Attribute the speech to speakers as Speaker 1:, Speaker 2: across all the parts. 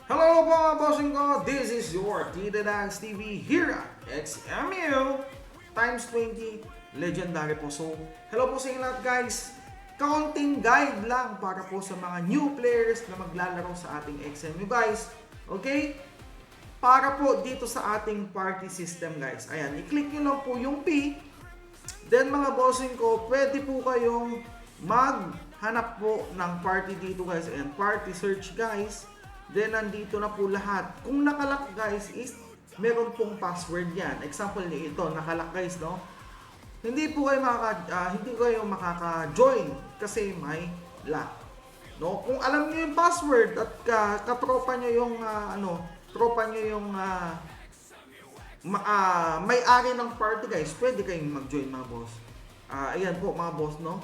Speaker 1: Hello mga bossing ko, this is your Tita Dags TV here at XMU times 20 Legendary po. So, hello po sa inyo lahat guys. Counting guide lang para po sa mga new players na maglalaro sa ating XMU guys. Okay? Para po dito sa ating party system guys. Ayan, i-click nyo lang po yung P. Then mga bossing ko, pwede po kayong maghanap po ng party dito guys. Ayan, party search guys. Then nandito na po lahat. Kung nakalock guys is meron pong password yan. Example ni ito, nakalock guys, no? Hindi kayo makaka-join kasi may lock. No? Kung alam niyo yung password at katropa niyo yung tropa niyo yung may-ari ng party guys, pwede kayong mag-join mga boss. Ayan po mga boss, no?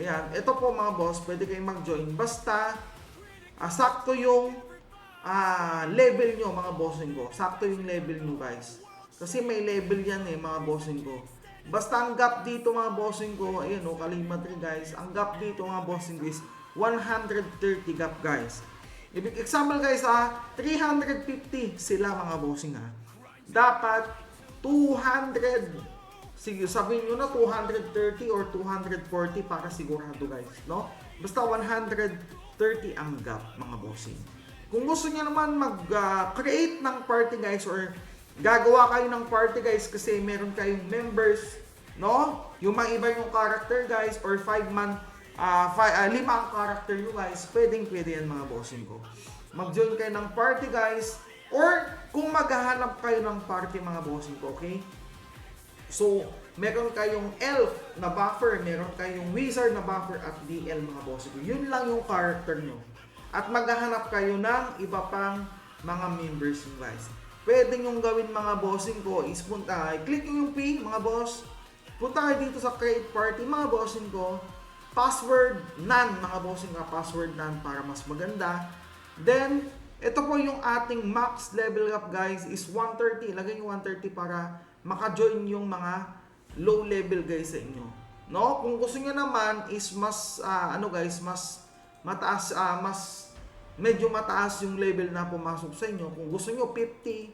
Speaker 1: Ayan, ito po mga boss, pwede kayong mag-join basta sakto yung level nyo mga bossing ko. Sakto yung level nyo guys. Kasi may level yan mga bossing ko. Basta ang gap dito mga bossing ko, ayan kalimatri guys. Ang gap dito mga bossing ko is 130 gap guys. Example guys 350 sila mga bossing Dapat 200, sige sabihin nyo na 230 or 240 para sigurado guys, no? Basta 130 ang gap mga bossing. Kung gusto niyo naman mag-create ng party guys or gagawa kayo ng party guys kasi meron kayong members, no? Yung mga iba yung character guys or 5 ang character nyo guys, pwede yan mga bossing ko. Mag-join kayo ng party guys or kung maghahanap kayo ng party mga bossing ko, okay? So, meron kayong elf na buffer, meron kayong wizard na buffer at DL mga bossing ko. Yun lang yung character nyo. At maghahanap kayo ng iba pang mga members nyo guys. Pwede nyo gawin mga bossing ko is click nyo yung P mga boss. Punta kayo dito sa create party mga bossing ko. Password none mga bossing ko. Password none para mas maganda. Then, ito po yung ating max level up guys is 130. Lagay nyo 130 para maka-join yung mga low level guys sa inyo. No? Kung gusto niyo naman is mas mas mataas, medyo mataas yung level na pumasok sa inyo. Kung gusto niyo 50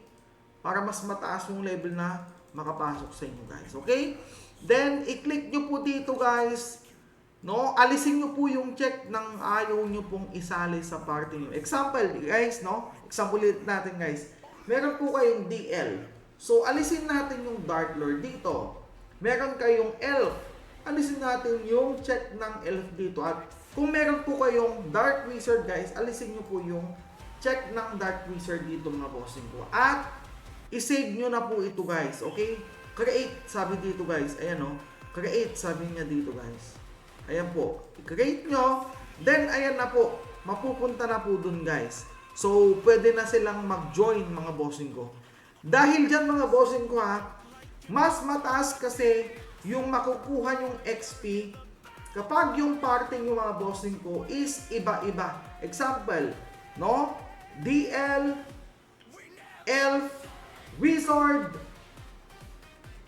Speaker 1: para mas mataas yung level na makapasok sa inyo guys. Okay? Then i-click niyo po dito guys. No? Alisin niyo po yung check ng ayaw niyo pong isali sa party niyo. Example guys, no? Example natin guys. Meron po kayong DL. So, alisin natin yung Dark Lord dito. Meron kayong Elf. Alisin natin yung check ng Elf dito. At kung meron po kayong Dark Wizard guys, alisin nyo po yung check ng Dark Wizard dito mga bossing ko. At, isave nyo na po ito guys. Okay? Create, sabi dito guys. Ayan create, sabi niya dito guys. Ayan po. I-create nyo. Then, ayan na po. Mapupunta na po dun guys. So, pwede na silang mag-join mga bossing ko. Dahil dyan mga bossing ko mas mataas kasi yung makukuha yung XP kapag yung party yung mga bossing ko is iba-iba. Example, no? DL, Elf, Wizard,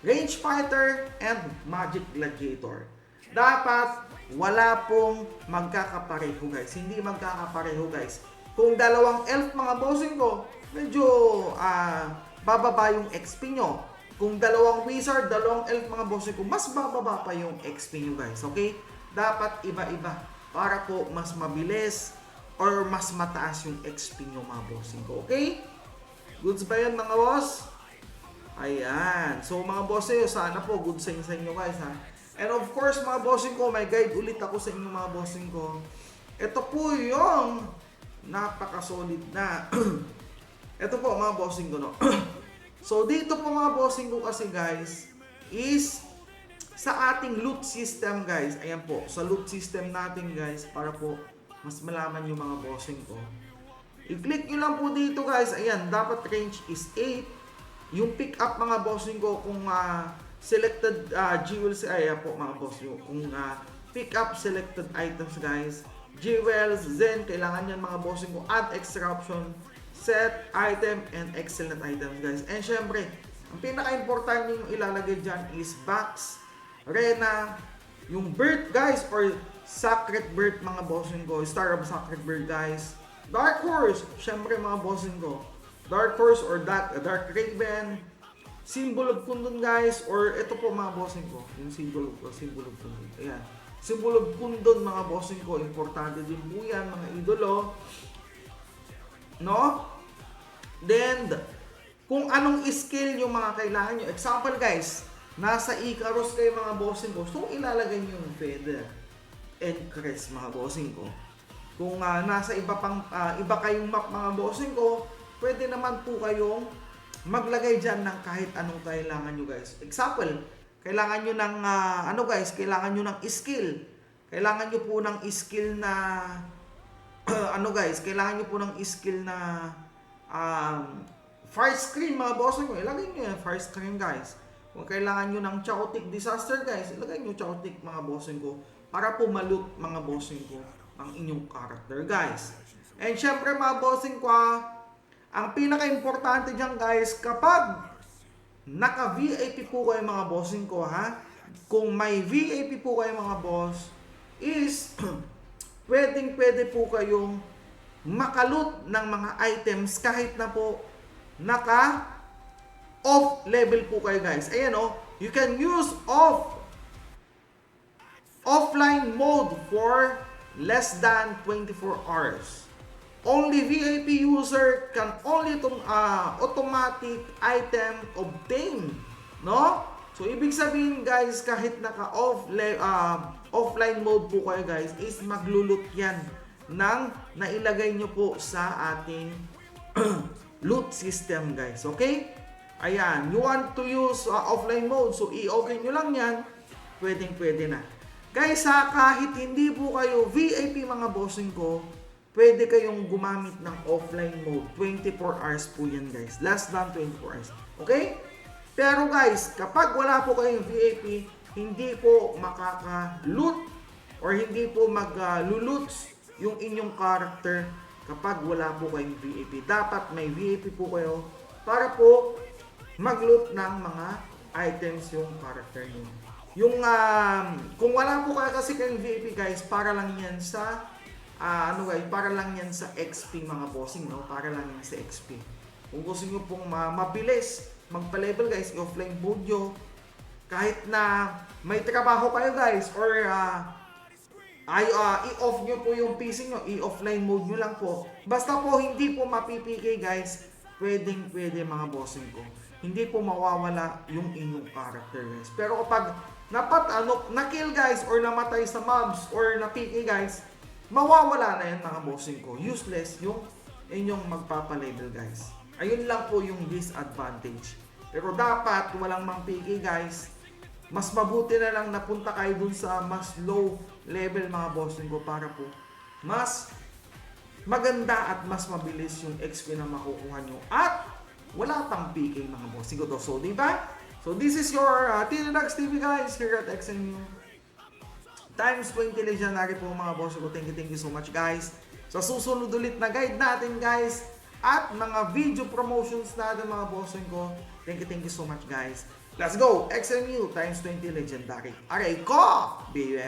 Speaker 1: Range Fighter, and Magic Gladiator. Dapat wala pong magkakapareho guys. Hindi magkakapareho guys. Kung dalawang Elf mga bossing ko, medyo bababa yung XP nyo. Kung dalawang wizard, dalawang elf mga bossing ko, mas bababa pa yung XP nyo guys. Okay? Dapat iba-iba para po mas mabilis or mas mataas yung XP nyo mga bossing ko. Okay? Goods ba yan mga boss? Ayan. So mga bossing, sana po good sa inyo guys And of course mga bossing ko, may guide ulit ako sa inyo mga bossing ko. Ito po yung napaka-solid na ito po mga bossing ko So dito po mga bossing ko kasi guys is sa ating loot system guys. Ayan po, sa loot system natin guys para po mas malaman yung mga bossing ko. I-click nyo lang po dito guys. Ayan, dapat range is 8. Yung pick up mga bossing ko kung selected jewels, ayan po mga bossing ko. Kung pick up selected items guys. Jewels, Zen, kailangan yan mga bossing ko. Add extra option, set, item, and excellent items guys. And syempre, ang pinaka-importante yung ilalagay dyan is box, Rena, yung birth guys or sacred birth mga bossing ko, Star of Sacred Birth guys, Dark Horse, syempre mga bossing ko. Dark Horse or Dark Raven. Symbol of Kundun guys. Or ito po mga bossing ko. Yung symbol of Kundun. Ayan. Symbol of Kundun mga bossing ko. Importante din po yan mga idolo. No? Then, kung anong skill yung mga kailangan nyo. Example guys. Nasa Icarus kayo mga bossing ko. So ilalagay nyo yung feather and crest mga bossing ko. Kung nasa iba kayong map mga bossing ko, pwede naman po kayong maglagay dyan ng kahit anong kailangan nyo guys. Example, kailangan nyo ng kailangan nyo ng skill. Kailangan nyo po ng skill na kailangan nyo po ng skill na fire screen mga bossing ko. Ilagay nyo yung fire screen guys. Kung kailangan nyo ng chaotic disaster guys, ilagay nyo chaotic mga bossing ko para po ma-loot mga bossing ko ang inyong character guys. And syempre mga bossing ko, ang pinaka-importante dyan guys, kapag naka-VIP po kayo mga bossing ko kung may VIP po kayo mga boss, is pwede po kayong makaloot ng mga items kahit na po naka-off level po kayo guys. Ayan you can use offline mode for less than 24 hours. Only VIP user can only automatic item obtain, no? So ibig sabihin guys, kahit naka offline mode po kayo guys, is maglulot yan ng nailagay nyo po sa ating loot system guys, okay? Ayan, you want to use offline mode, so i-open nyo lang yan, pwede na. Guys kahit hindi po kayo VIP mga bossing ko, pwede kayong gumamit ng offline mode. 24 hours po yan guys. Less than 24 hours. Okay? Pero guys, kapag wala po kayong VIP, hindi po makaka-loot or hindi po mag-loot yung inyong character kapag wala po kayong VIP. Dapat may VIP po kayo para po mag-loot ng mga items yung character nyo. Yung kung wala po kayo kasi kayong VIP guys, para lang yan sa para lang yan sa XP mga bossing, no? Para lang yan sa XP. Kung gusto niyo pong mabilis magpa-level guys, i-offline mode nyo. Kahit na may trabaho kayo guys or i-off nyo po yung PC nyo, i-offline mode nyo lang po. Basta po hindi po mapipigay guys, pwede mga bossing ko. Hindi po mawawala yung inyong character guys. Pero kapag na-kill guys or namatay sa mobs or na-PK guys, mawawala na yan mga bossing ko. Useless yung inyong magpapa-level guys. Ayun lang po yung disadvantage. Pero dapat walang mang PK guys. Mas mabuti na lang napunta kayo dun sa mas low level mga bossing ko para po mas maganda at mas mabilis yung XP na makukuha nyo. At wala pang PK mga bossing ko. So diba? So this is your Tinadogs TV guys here at XNU. Times 20 Legendary po mga boss ko. Thank you so much guys. Sa susunod ulit na guide natin guys at mga video promotions natin mga bossing ko. Thank you so much guys. Let's go! XMU times 20 Legendary. Aray ko! Baby!